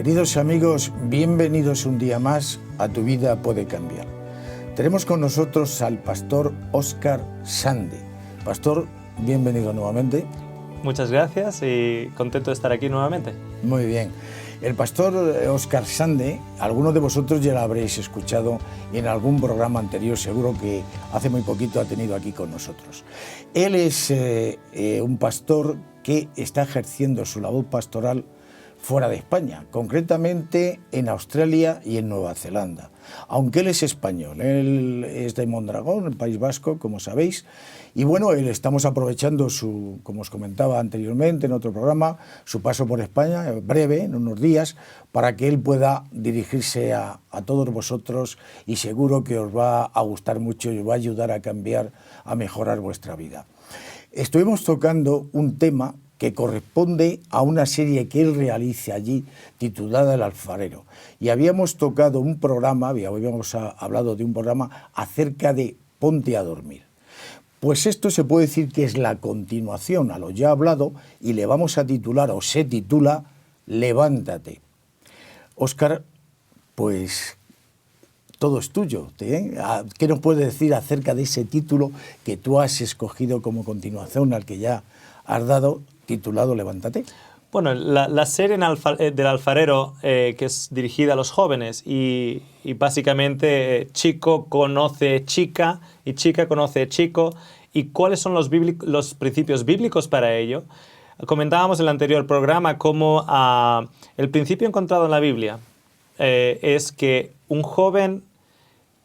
Queridos amigos, bienvenidos un día más a Tu Vida Puede Cambiar. Tenemos con nosotros al pastor Óscar Sande. Pastor, bienvenido nuevamente. Muchas gracias y contento de estar aquí nuevamente. Muy bien. El pastor Óscar Sande, algunos de vosotros ya lo habréis escuchado en algún programa anterior, seguro que hace muy poquito ha tenido aquí con nosotros. Él es un pastor que está ejerciendo su labor pastoral fuera de España, concretamente en Australia y en Nueva Zelanda. Aunque él es español, él es de Mondragón, el País Vasco, como sabéis, y bueno, estamos aprovechando su, como os comentaba anteriormente en otro programa, su paso por España, breve, en unos días, para que él pueda dirigirse a todos vosotros y seguro que os va a gustar mucho y os va a ayudar a cambiar, a mejorar vuestra vida. Estuvimos tocando un tema que corresponde a una serie que él realiza allí titulada El Alfarero. Y habíamos tocado un programa, habíamos hablado de un programa acerca de Ponte a dormir. Pues esto se puede decir que es la continuación a lo ya hablado y le vamos a titular, o se titula, Levántate. Óscar, pues todo es tuyo. ¿Qué nos puedes decir acerca de ese título que tú has escogido como continuación al que ya has dado, titulado Levántate? Bueno, la serie del Alfarero, que es dirigida a los jóvenes y básicamente chico conoce chica y chica conoce chico, y cuáles son los principios bíblicos para ello. Comentábamos en el anterior programa cómo el principio encontrado en la Biblia es que un joven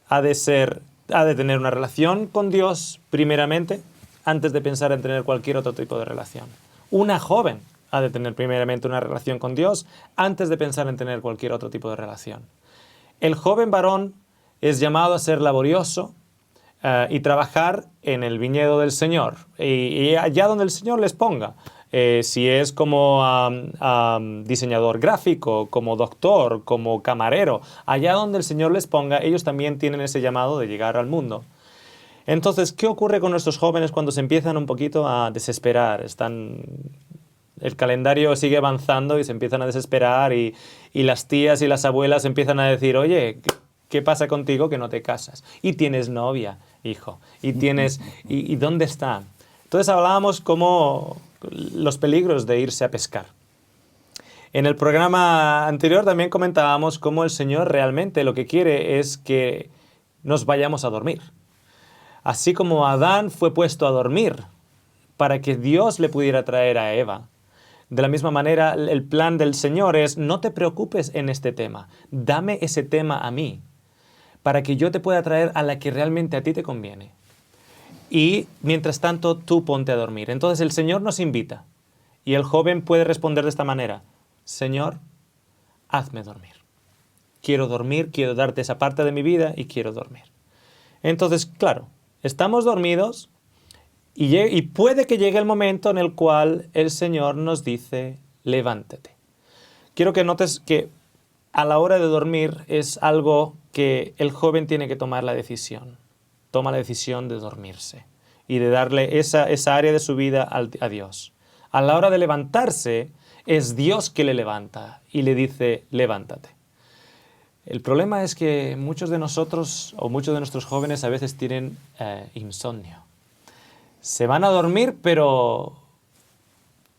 ha de tener una relación con Dios primeramente antes de pensar en tener cualquier otro tipo de relación. Una joven ha de tener primeramente una relación con Dios antes de pensar en tener cualquier otro tipo de relación. El joven varón es llamado a ser laborioso y trabajar en el viñedo del Señor, y allá donde el Señor les ponga. Si es como diseñador gráfico, como doctor, como camarero, allá donde el Señor les ponga, ellos también tienen ese llamado de llegar al mundo. Entonces, ¿qué ocurre con nuestros jóvenes cuando se empiezan un poquito a desesperar? El calendario sigue avanzando y se empiezan a desesperar y las tías y las abuelas empiezan a decir, oye, ¿qué pasa contigo que no te casas? Y tienes novia, hijo, ¿y dónde está? Entonces hablábamos como los peligros de irse a pescar. En el programa anterior también comentábamos cómo el Señor realmente lo que quiere es que nos vayamos a dormir. Así como Adán fue puesto a dormir para que Dios le pudiera traer a Eva. De la misma manera, el plan del Señor es, no te preocupes en este tema, dame ese tema a mí, para que yo te pueda traer a la que realmente a ti te conviene. Y mientras tanto, tú ponte a dormir. Entonces el Señor nos invita, y el joven puede responder de esta manera, Señor, hazme dormir. Quiero dormir, quiero darte esa parte de mi vida y quiero dormir. Entonces, claro, estamos dormidos y puede que llegue el momento en el cual el Señor nos dice, levántate. Quiero que notes que a la hora de dormir es algo que el joven tiene que tomar la decisión. Toma la decisión de dormirse y de darle esa área de su vida a Dios. A la hora de levantarse, es Dios que le levanta y le dice, levántate. El problema es que muchos de nosotros o muchos de nuestros jóvenes a veces tienen insomnio. Se van a dormir, pero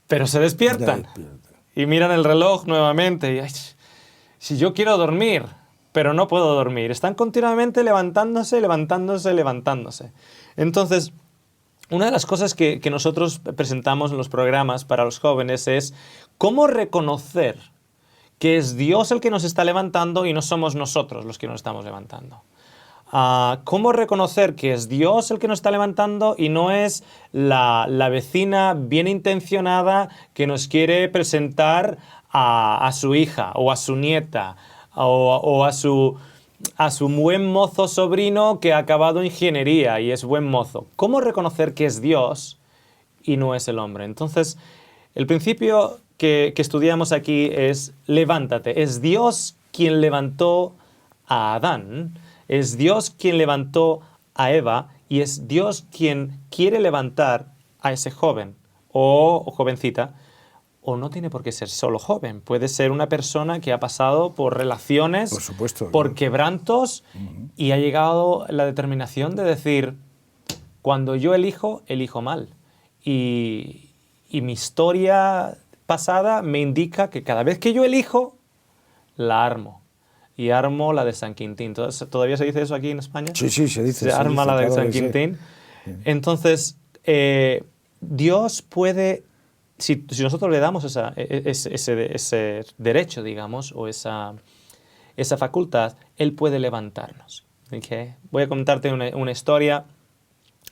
se despiertan y miran el reloj nuevamente. Y, ay, si yo quiero dormir, pero no puedo dormir. Están continuamente levantándose. Entonces, una de las cosas que nosotros presentamos en los programas para los jóvenes es cómo reconocer que es Dios el que nos está levantando y no somos nosotros los que nos estamos levantando. ¿Cómo reconocer que es Dios el que nos está levantando y no es la vecina bien intencionada que nos quiere presentar a su hija o a su nieta o a su buen mozo sobrino que ha acabado ingeniería y es buen mozo? ¿Cómo reconocer que es Dios y no es el hombre? Entonces, el principio que estudiamos aquí es levántate. Es Dios quien levantó a Adán, es Dios quien levantó a Eva y es Dios quien quiere levantar a ese joven o jovencita o no tiene por qué ser solo joven. Puede ser una persona que ha pasado por relaciones, Por supuesto, por claro. quebrantos, y ha llegado la determinación de decir, cuando yo elijo, elijo mal. Y mi historia pasada me indica que cada vez que yo elijo, la armo. Y armo la de San Quintín. ¿Todavía se dice eso aquí en España? Sí, sí, se dice. Se arma la de claro San que sí. Quintín. Entonces, Dios puede, si nosotros le damos ese derecho, digamos, o esa facultad, Él puede levantarnos. ¿Okay? Voy a contarte una historia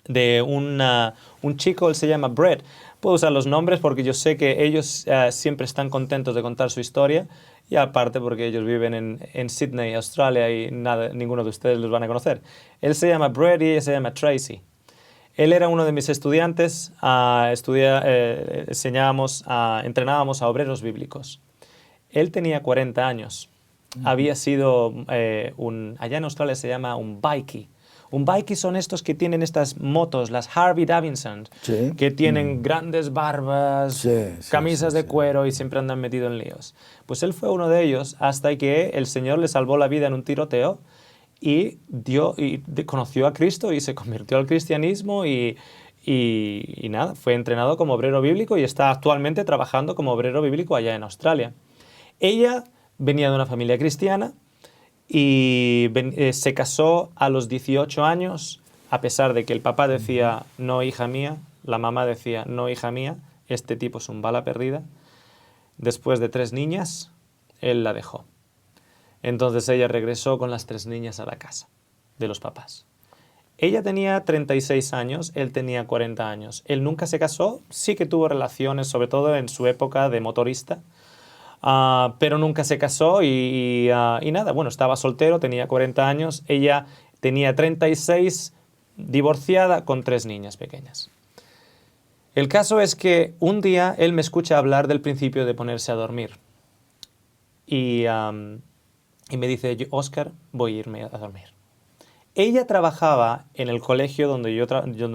de un chico, él se llama Brett. Puedo usar los nombres porque yo sé que ellos siempre están contentos de contar su historia, y aparte porque ellos viven en Sydney, Australia, y ninguno de ustedes los van a conocer. Él se llama Brett y ella se llama Tracy. Él era uno de mis estudiantes, entrenábamos a obreros bíblicos. Él tenía 40 años. Había sido allá en Australia se llama un bikie. Un bikie son estos que tienen estas motos, las Harley Davidson, Sí. que tienen grandes barbas, Sí, camisas de sí. cuero y siempre andan metidos en líos. Pues él fue uno de ellos hasta que el Señor le salvó la vida en un tiroteo y conoció a Cristo y se convirtió al cristianismo y nada, fue entrenado como obrero bíblico y está actualmente trabajando como obrero bíblico allá en Australia. Ella venía de una familia cristiana y se casó a los 18 años, a pesar de que el papá decía, no, hija mía, la mamá decía, no, hija mía, este tipo es un bala perdida. Después de 3 niñas, él la dejó. Entonces ella regresó con las 3 niñas a la casa de los papás. Ella tenía 36 años, él tenía 40 años. Él nunca se casó, sí que tuvo relaciones, sobre todo en su época de motorista, pero nunca se casó y nada, bueno, estaba soltero, tenía 40 años, ella tenía 36, divorciada con 3 niñas pequeñas. El caso es que un día él me escucha hablar del principio de ponerse a dormir y me dice, Óscar, voy a irme a dormir. Ella trabajaba en el colegio donde yo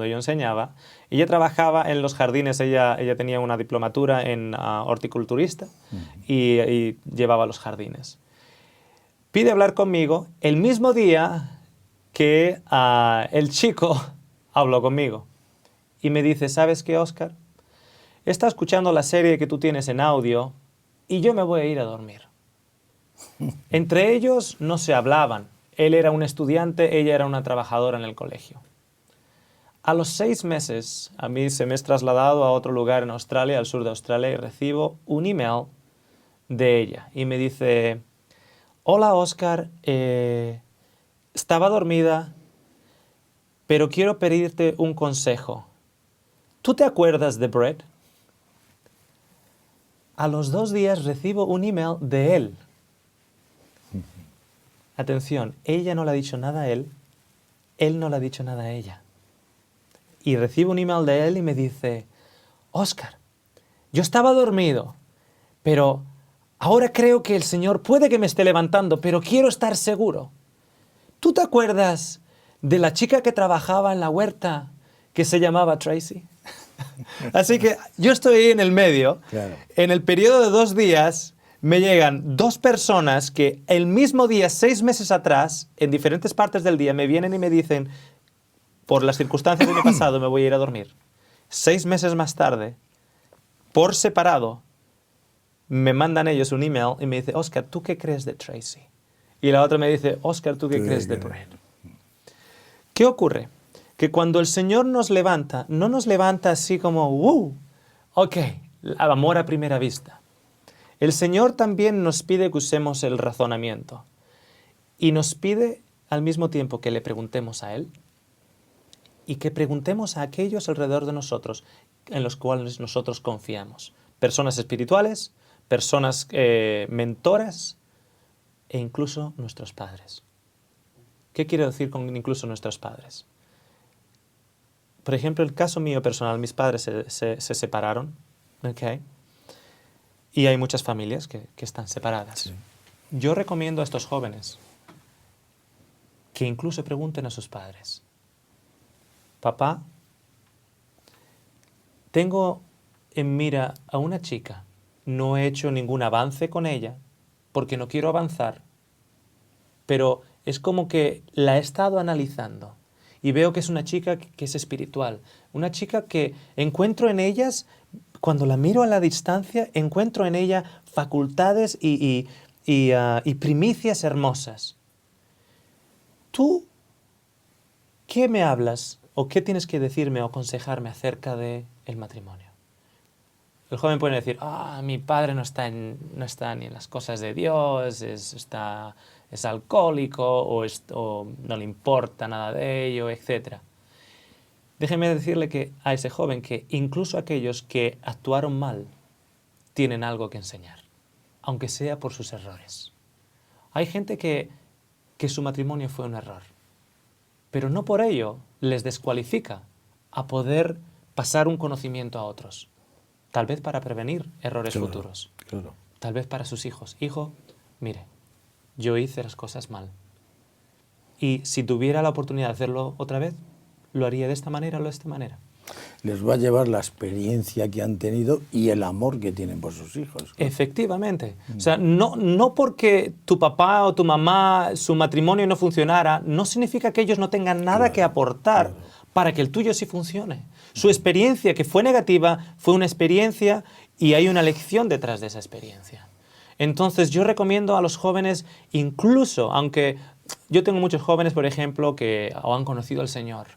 enseñaba. Ella trabajaba en los jardines. Ella tenía una diplomatura en horticulturista y llevaba los jardines. Pide hablar conmigo el mismo día que el chico habló conmigo. Y me dice, ¿sabes qué, Óscar? He estado escuchando la serie que tú tienes en audio y yo me voy a ir a dormir. Entre ellos no se hablaban. Él era un estudiante, ella era una trabajadora en el colegio. A los 6 meses, a mí se me es trasladado a otro lugar en Australia, al sur de Australia, y recibo un email de ella. Y me dice, hola Óscar, estaba dormida, pero quiero pedirte un consejo. ¿Tú te acuerdas de Brett? A los 2 días recibo un email de él. Atención, ella no le ha dicho nada a él no le ha dicho nada a ella. Y recibo un email de él y me dice, Óscar, yo estaba dormido, pero ahora creo que el Señor puede que me esté levantando, pero quiero estar seguro. ¿Tú te acuerdas de la chica que trabajaba en la huerta que se llamaba Tracy? Así que yo estoy ahí en el medio. Claro. En el periodo de 2 días me llegan 2 personas que el mismo día, 6 meses atrás, en diferentes partes del día, me vienen y me dicen, por las circunstancias de mi pasado me voy a ir a dormir. 6 meses más tarde, por separado, me mandan ellos un email y me dice, Óscar, ¿tú qué crees de Tracy? Y la otra me dice, Óscar, ¿tú qué crees de Brett? ¿Qué ocurre? Que cuando el Señor nos levanta, no nos levanta así como, ok, amor a primera vista. El Señor también nos pide que usemos el razonamiento y nos pide al mismo tiempo que le preguntemos a Él y que preguntemos a aquellos alrededor de nosotros en los cuales nosotros confiamos. Personas espirituales, personas mentoras e incluso nuestros padres. ¿Qué quiero decir con incluso nuestros padres? Por ejemplo, el caso mío personal, mis padres se separaron, ¿ok? Y hay muchas familias que están separadas. Sí. Yo recomiendo a estos jóvenes que incluso pregunten a sus padres, papá, tengo en mira a una chica no he hecho ningún avance con ella, porque no quiero avanzar, pero es como que la he estado analizando y veo que es una chica que es espiritual, una chica que encuentro en ellas, cuando la miro a la distancia, encuentro en ella facultades y primicias hermosas. ¿Tú qué me hablas o qué tienes que decirme o aconsejarme acerca del matrimonio? El joven puede decir, mi padre no está ni en las cosas de Dios, es alcohólico o no le importa nada de ello, etc. Déjeme decirle a ese joven que incluso aquellos que actuaron mal tienen algo que enseñar, aunque sea por sus errores. Hay gente que su matrimonio fue un error, pero no por ello les descualifica a poder pasar un conocimiento a otros. Tal vez para prevenir errores futuros. Claro. Tal vez para sus hijos. Hijo, mire, yo hice las cosas mal. Y si tuviera la oportunidad de hacerlo otra vez, lo haría de esta manera o de esta manera. Les va a llevar la experiencia que han tenido y el amor que tienen por sus hijos. Efectivamente. O sea, no porque tu papá o tu mamá, su matrimonio no funcionara, no significa que ellos no tengan nada que aportar para que el tuyo sí funcione. Su experiencia, que fue negativa, fue una experiencia y hay una lección detrás de esa experiencia. Entonces, yo recomiendo a los jóvenes, incluso, aunque yo tengo muchos jóvenes, por ejemplo, que o han conocido al Señor,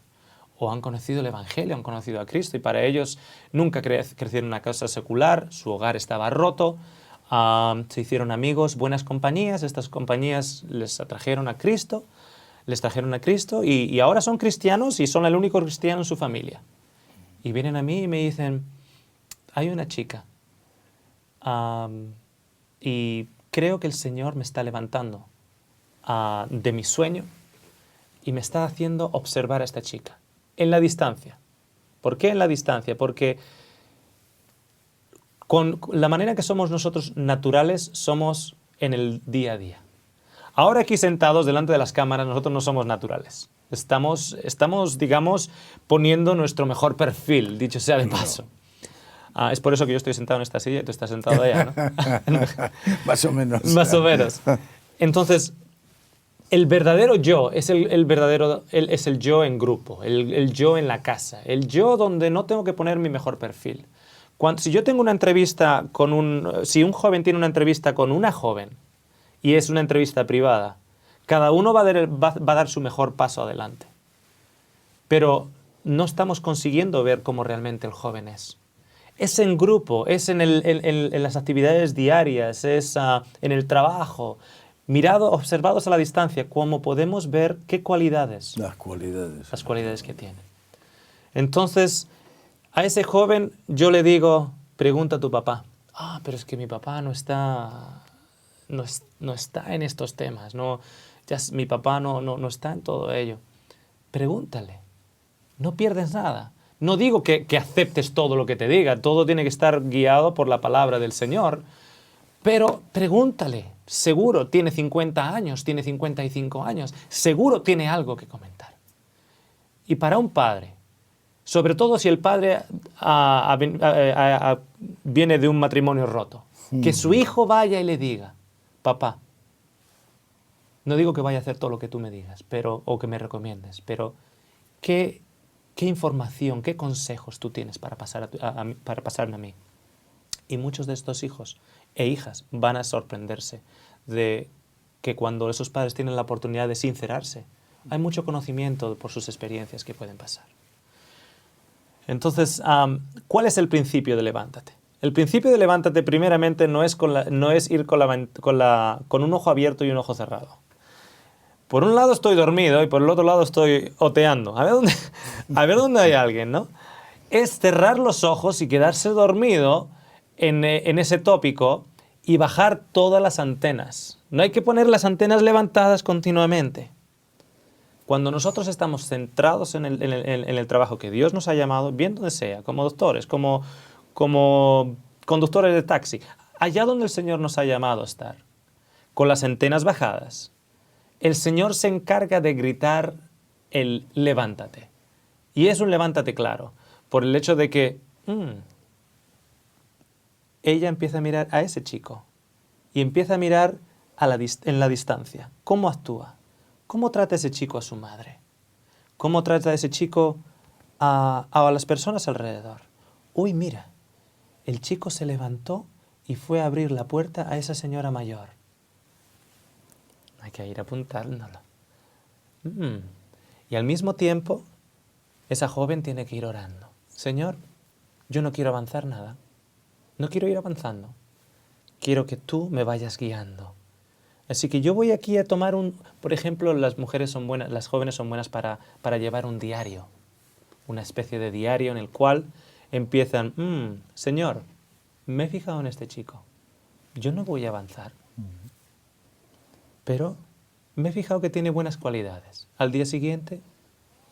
o han conocido el Evangelio, han conocido a Cristo, y para ellos nunca crecieron en una casa secular, su hogar estaba roto, se hicieron amigos, buenas compañías, estas compañías les atrajeron a Cristo, y ahora son cristianos y son el único cristiano en su familia. Y vienen a mí y me dicen, hay una chica, y creo que el Señor me está levantando de mi sueño y me está haciendo observar a esta chica. En la distancia. ¿Por qué en la distancia? Porque con la manera que somos nosotros naturales, somos en el día a día. Ahora aquí sentados delante de las cámaras, nosotros no somos naturales. Estamos, digamos, poniendo nuestro mejor perfil, dicho sea de paso. Es por eso que yo estoy sentado en esta silla y tú estás sentado allá, ¿no? Más o menos. Más o menos. Entonces, el verdadero yo es el yo en grupo, el yo en la casa, el yo donde no tengo que poner mi mejor perfil. Si yo tengo una entrevista si un joven tiene una entrevista con una joven y es una entrevista privada, cada uno va a dar su mejor paso adelante. Pero no estamos consiguiendo ver cómo realmente el joven es. Es en grupo, es en las actividades diarias, es en el trabajo, observados a la distancia, cómo podemos ver qué cualidades. Las cualidades Que tiene. Entonces, a ese joven yo le digo, pregunta a tu papá. Pero es que mi papá no está en estos temas, mi papá no está en todo ello. Pregúntale, no pierdes nada. No digo que aceptes todo lo que te diga, todo tiene que estar guiado por la palabra del Señor, pero pregúntale, seguro tiene 50 años, tiene 55 años, seguro tiene algo que comentar. Y para un padre, sobre todo si el padre viene de un matrimonio roto, que su hijo vaya y le diga, papá, no digo que vaya a hacer todo lo que tú me digas, o que me recomiendes, pero ¿qué información, qué consejos tú tienes para pasarme a mí? Y muchos de estos hijos e hijas van a sorprenderse de que cuando esos padres tienen la oportunidad de sincerarse, hay mucho conocimiento por sus experiencias que pueden pasar. Entonces, ¿cuál es el principio de levántate? El principio de levántate primeramente no es ir con un ojo abierto y un ojo cerrado. Por un lado estoy dormido y por el otro lado estoy oteando. A ver dónde hay alguien, ¿no? Es cerrar los ojos y quedarse dormido en ese tópico y bajar todas las antenas. No hay que poner las antenas levantadas continuamente. Cuando nosotros estamos centrados en el trabajo que Dios nos ha llamado, bien donde sea, como doctores, como conductores de taxi, allá donde el Señor nos ha llamado a estar, con las antenas bajadas, el Señor se encarga de gritar el levántate. Y es un levántate claro, por el hecho de que ella empieza a mirar a ese chico y empieza a mirar en la distancia. ¿Cómo actúa? ¿Cómo trata ese chico a su madre? ¿Cómo trata ese chico a las personas alrededor? Uy, mira, el chico se levantó y fue a abrir la puerta a esa señora mayor. Hay que ir apuntándolo. Y al mismo tiempo, esa joven tiene que ir orando. Señor, yo no quiero avanzar nada. No quiero ir avanzando. Quiero que tú me vayas guiando. Así que yo voy aquí a tomar por ejemplo, las jóvenes son buenas para llevar un diario. Una especie de diario en el cual empiezan, Señor, me he fijado en este chico. Yo no voy a avanzar. Pero me he fijado que tiene buenas cualidades. Al día siguiente,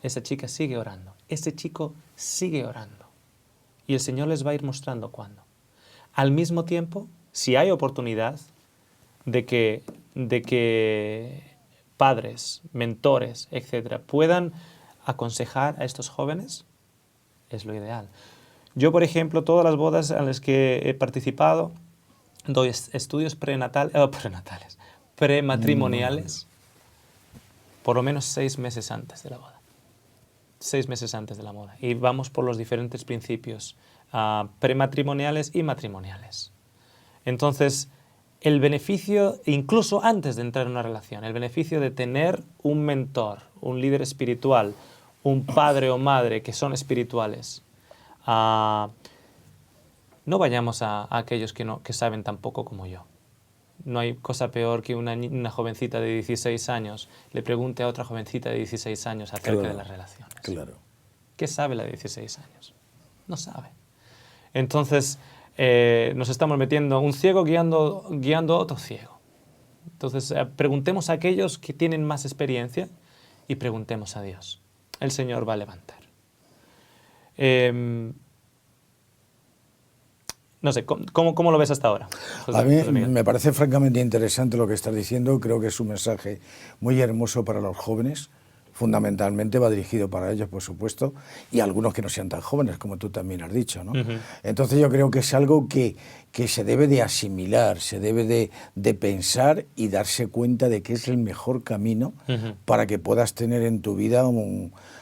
esa chica sigue orando. Ese chico sigue orando. Y el Señor les va a ir mostrando cuándo. Al mismo tiempo, si hay oportunidad de que padres, mentores, etcétera, puedan aconsejar a estos jóvenes, es lo ideal. Yo, por ejemplo, todas las bodas en las que he participado, doy estudios prematrimoniales, por lo menos 6 meses antes de la boda. 6 meses antes de la boda. Y vamos por los diferentes principios prematrimoniales y matrimoniales. Entonces, el beneficio, incluso antes de entrar en una relación, el beneficio de tener un mentor, un líder espiritual, un padre o madre que son espirituales, no vayamos a aquellos que saben tan poco como yo. No hay cosa peor que una jovencita de 16 años le pregunte a otra jovencita de 16 años acerca de las relaciones. Claro. ¿Qué sabe la de 16 años? No sabe. Entonces, nos estamos metiendo un ciego guiando a otro ciego. Entonces, preguntemos a aquellos que tienen más experiencia y preguntemos a Dios. El Señor va a levantar. No sé, ¿cómo lo ves hasta ahora? A mí me parece francamente interesante lo que estás diciendo. Creo que es un mensaje muy hermoso para los jóvenes. Fundamentalmente va dirigido para ellos, por supuesto, y algunos que no sean tan jóvenes, como tú también has dicho, ¿no? Entonces yo creo que es algo que se debe de asimilar, se debe de pensar y darse cuenta de que es el mejor camino para que puedas tener en tu vida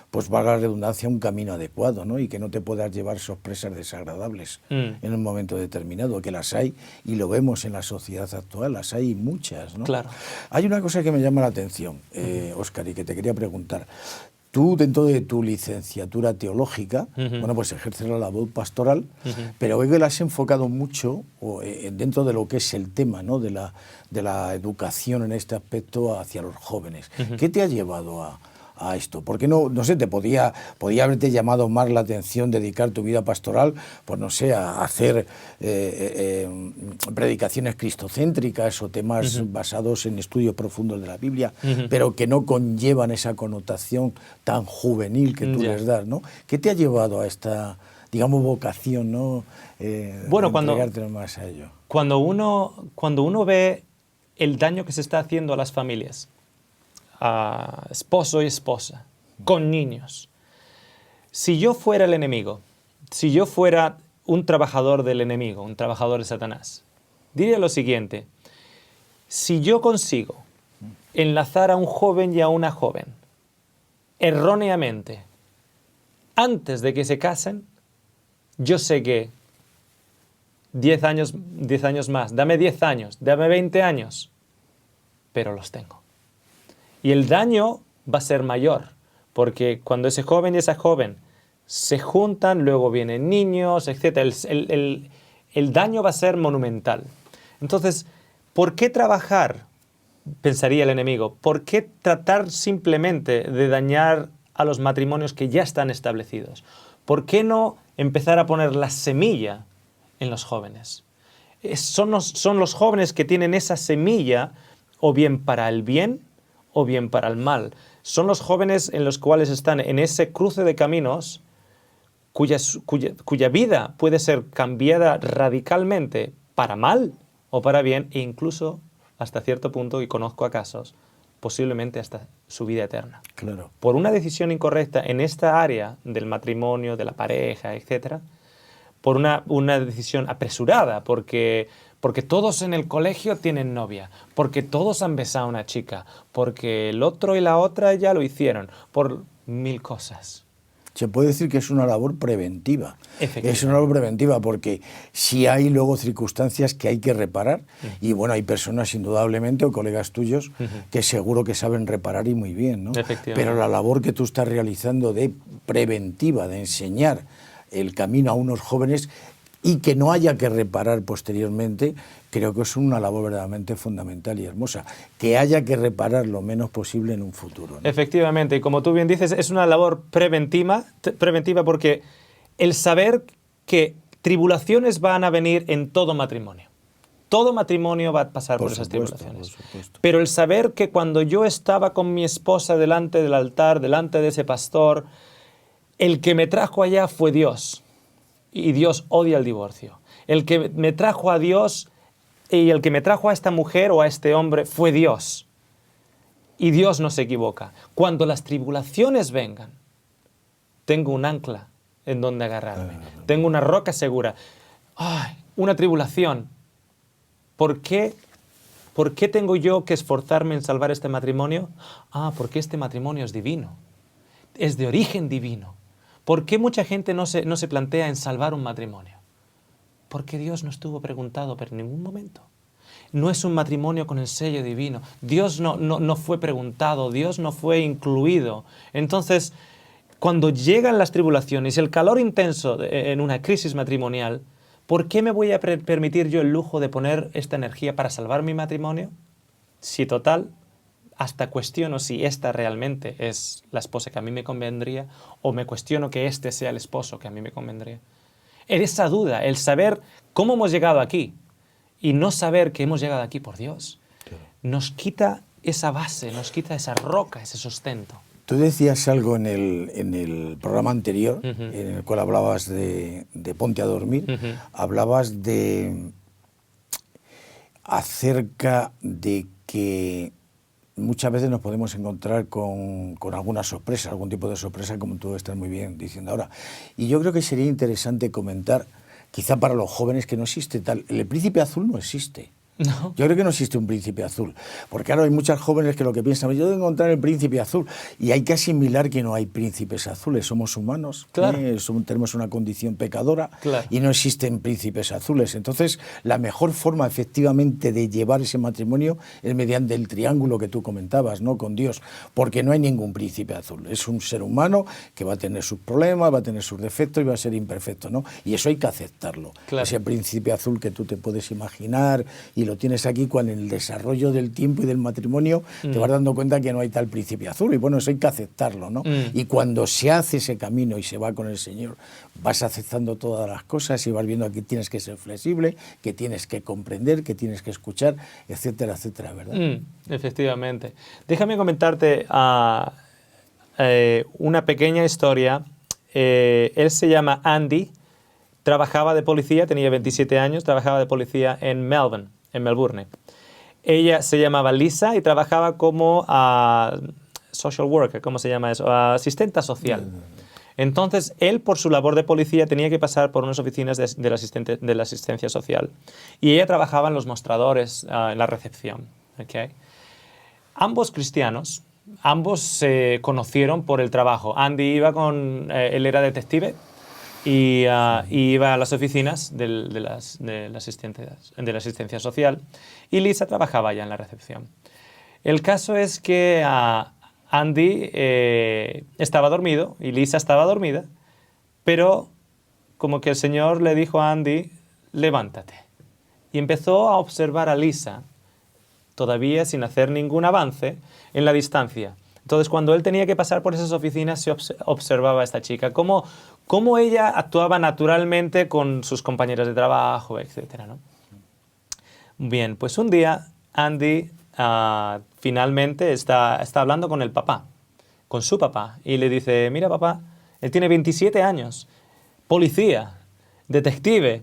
pues valga la redundancia, un camino adecuado, ¿no? Y que no te puedas llevar sorpresas desagradables en un momento determinado, que las hay y lo vemos en la sociedad actual, las hay muchas, ¿no? Claro. Hay una cosa que me llama la atención, Óscar, y que te quería preguntar. Tú, dentro de tu licenciatura teológica, bueno, pues ejerces la labor pastoral, pero veo que la has enfocado mucho dentro de lo que es el tema, ¿no? de la educación en este aspecto hacia los jóvenes. ¿Qué te ha llevado a esto? Porque no sé, te podía haberte llamado más la atención dedicar tu vida pastoral, pues no sé, a hacer predicaciones cristocéntricas o temas basados en estudios profundos de la Biblia, pero que no conllevan esa connotación tan juvenil que tú les das, ¿no? ¿Qué te ha llevado a esta, digamos, vocación, ¿no? Bueno, entregarte más a ello. Cuando uno ve el daño que se está haciendo a las familias, a esposo y esposa, con niños. Si yo fuera el enemigo, si yo fuera un trabajador del enemigo, un trabajador de Satanás, diría lo siguiente: si yo consigo enlazar a un joven y a una joven erróneamente antes de que se casen, yo sé que 10 años más, dame 10 años, dame 20 años, pero los tengo. Y el daño va a ser mayor, porque cuando ese joven y esa joven se juntan, luego vienen niños, etc., el daño va a ser monumental. Entonces, ¿por qué trabajar? Pensaría el enemigo. ¿Por qué tratar simplemente de dañar a los matrimonios que ya están establecidos? ¿Por qué no empezar a poner la semilla en los jóvenes? Son los jóvenes que tienen esa semilla, o bien para el bien o bien para el mal. Son los jóvenes en los cuales están en ese cruce de caminos cuya vida puede ser cambiada radicalmente para mal o para bien, e incluso hasta cierto punto, y conozco casos, posiblemente hasta su vida eterna. Claro. Por una decisión incorrecta en esta área del matrimonio, de la pareja, etc., por una decisión apresurada, porque todos en el colegio tienen novia, porque todos han besado a una chica, porque el otro y la otra ya lo hicieron, por 1000 cosas. Se puede decir que es una labor preventiva. Es una labor preventiva porque sí hay luego circunstancias que hay que reparar y bueno, hay personas indudablemente o colegas tuyos que seguro que saben reparar y muy bien, ¿no? Pero la labor que tú estás realizando de preventiva, de enseñar el camino a unos jóvenes y que no haya que reparar posteriormente, creo que es una labor verdaderamente fundamental y hermosa. Que haya que reparar lo menos posible en un futuro, ¿no? Efectivamente, y como tú bien dices, es una labor preventiva porque el saber que tribulaciones van a venir en todo matrimonio. Todo matrimonio va a pasar por esas tribulaciones. Por supuesto. Pero el saber que cuando yo estaba con mi esposa delante del altar, delante de ese pastor, el que me trajo allá fue Dios. Y Dios odia el divorcio. El que me trajo a Dios y el que me trajo a esta mujer o a este hombre fue Dios. Y Dios no se equivoca. Cuando las tribulaciones vengan, tengo un ancla en donde agarrarme. Tengo una roca segura. ¡Ay! Una tribulación. ¿Por qué tengo yo que esforzarme en salvar este matrimonio? Porque este matrimonio es divino. Es de origen divino. ¿Por qué mucha gente no se plantea en salvar un matrimonio? Porque Dios no estuvo preguntado por ningún momento. No es un matrimonio con el sello divino. Dios no fue preguntado, Dios no fue incluido. Entonces, cuando llegan las tribulaciones y el calor intenso en una crisis matrimonial, ¿por qué me voy a permitir yo el lujo de poner esta energía para salvar mi matrimonio? Si total, hasta cuestiono si esta realmente es la esposa que a mí me convendría o me cuestiono que este sea el esposo que a mí me convendría. En esa duda, el saber cómo hemos llegado aquí y no saber que hemos llegado aquí por Dios, nos quita esa base, nos quita esa roca, ese sustento. Tú decías algo en el programa anterior, en el cual hablabas de Ponte a Dormir, hablabas acerca de que muchas veces nos podemos encontrar con alguna sorpresa, algún tipo de sorpresa, como tú estás muy bien diciendo ahora. Y yo creo que sería interesante comentar, quizá para los jóvenes, que no existe tal. El príncipe azul no existe. No. Yo creo que no existe un príncipe azul, porque ahora hay muchas jóvenes que lo que piensan, yo debo encontrar el príncipe azul, y hay que asimilar que no hay príncipes azules, somos humanos, claro. Tenemos una condición pecadora, claro. Y no existen príncipes azules. Entonces, la mejor forma efectivamente de llevar ese matrimonio es mediante el triángulo que tú comentabas, ¿no? Con Dios, porque no hay ningún príncipe azul, es un ser humano que va a tener sus problemas, va a tener sus defectos y va a ser imperfecto, ¿no? Y eso hay que aceptarlo, claro. Ese príncipe azul que tú te puedes imaginar y lo tienes aquí cuando en el desarrollo del tiempo y del matrimonio te vas dando cuenta que no hay tal príncipe azul y bueno, eso hay que aceptarlo, ¿no? Y cuando se hace ese camino y se va con el Señor, vas aceptando todas las cosas y vas viendo que tienes que ser flexible, que tienes que comprender, que tienes que escuchar, etcétera, etcétera, ¿verdad? Efectivamente. Déjame comentarte una pequeña historia. Él se llama Andy, trabajaba de policía, tenía 27 años, trabajaba de policía en Melbourne. Ella se llamaba Lisa y trabajaba como social worker, ¿cómo se llama eso? Asistenta social. Entonces, él, por su labor de policía, tenía que pasar por unas oficinas de la asistencia social. Y ella trabajaba en los mostradores, en la recepción. ¿Okay? Ambos cristianos, ambos se conocieron por el trabajo. Andy iba él era detective, y iba a las oficinas de la asistencia social, y Lisa trabajaba ya en la recepción. El caso es que Andy estaba dormido y Lisa estaba dormida, pero como que el Señor le dijo a Andy, levántate. Y empezó a observar a Lisa, todavía sin hacer ningún avance, en la distancia. Entonces, cuando él tenía que pasar por esas oficinas, se observaba a esta chica, cómo ella actuaba naturalmente con sus compañeras de trabajo, etc., ¿no? Bien, pues un día Andy finalmente está hablando con el papá, con su papá, y le dice, mira papá, él tiene 27 años, policía, detective,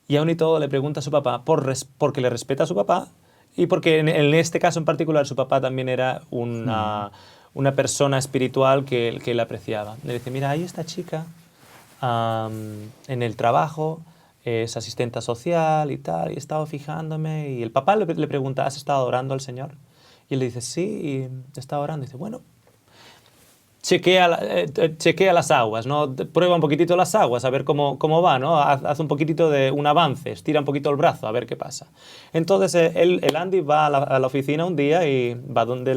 y aún y todo le pregunta a su papá porque le respeta a su papá y porque en este caso en particular su papá también era una persona espiritual que él apreciaba. Le dice, mira, hay esta chica en el trabajo, es asistenta social y tal, y he estado fijándome, y el papá le pregunta, ¿has estado orando al Señor? Y él le dice, sí, y he estado orando. Y dice, bueno, chequea las aguas, ¿no? Prueba un poquitito las aguas, a ver cómo va, ¿no? Haz un poquitito de un avance, estira un poquito el brazo, a ver qué pasa. Entonces el Andy va a la oficina un día y va donde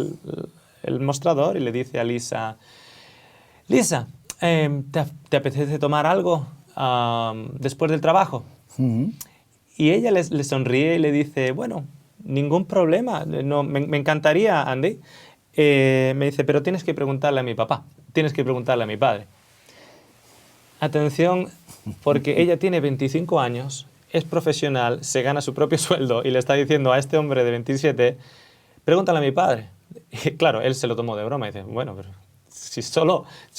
el mostrador y le dice a Lisa, Lisa, ¿te apetece tomar algo después del trabajo? Y ella le sonríe y le dice, bueno, ningún problema, no, me encantaría, Andy. Me dice, pero tienes que preguntarle a mi papá, tienes que preguntarle a mi padre. Atención, porque ella tiene 25 años, es profesional, se gana su propio sueldo y le está diciendo a este hombre de 27, pregúntale a mi padre. Y claro, él se lo tomó de broma y dice, bueno, pero si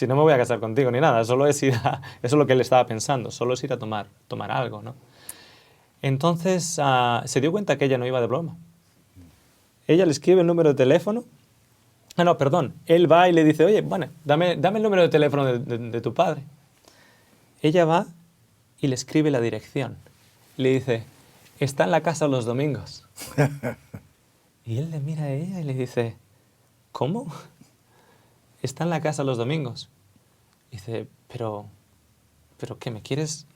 no me voy a casar contigo ni nada, solo es ir a, eso es lo que él estaba pensando, solo es ir a tomar algo, ¿no? Entonces se dio cuenta que ella no iba de broma. Ella le escribe el número de teléfono. No, perdón. Él va y le dice, oye, bueno, dame el número de teléfono de tu padre. Ella va y le escribe la dirección. Le dice, está en la casa los domingos. Y él le mira a ella y le dice, ¿cómo? Está en la casa los domingos. Dice, pero ¿qué me quieres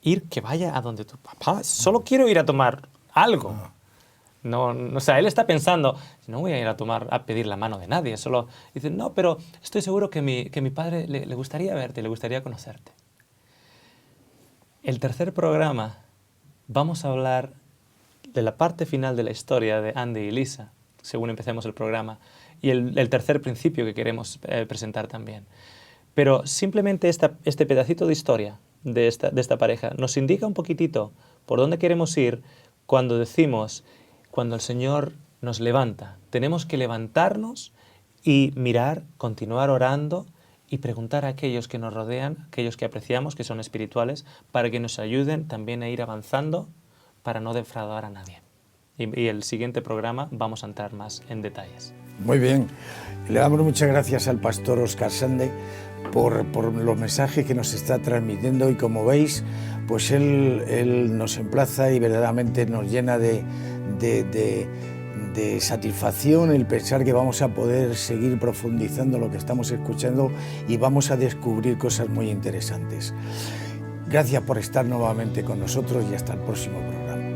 ir? Que vaya a donde tu papá. Solo quiero ir a tomar algo. No, o sea, él está pensando, no voy a ir a pedir la mano de nadie, solo dice, no, pero estoy seguro que mi padre le gustaría verte, le gustaría conocerte. El tercer programa vamos a hablar de la parte final de la historia de Andy y Lisa, según empecemos el programa, y el tercer principio que queremos presentar también. Pero simplemente este pedacito de historia de esta pareja nos indica un poquitito por dónde queremos ir cuando decimos, cuando el Señor nos levanta, tenemos que levantarnos y mirar, continuar orando y preguntar a aquellos que nos rodean, aquellos que apreciamos, que son espirituales, para que nos ayuden también a ir avanzando para no defraudar a nadie. Y el siguiente programa vamos a entrar más en detalles. Muy bien. Le damos muchas gracias al pastor Óscar Sande por los mensajes que nos está transmitiendo y como veis, pues él nos emplaza y verdaderamente nos llena de satisfacción el pensar que vamos a poder seguir profundizando lo que estamos escuchando y vamos a descubrir cosas muy interesantes. Gracias por estar nuevamente con nosotros y hasta el próximo programa.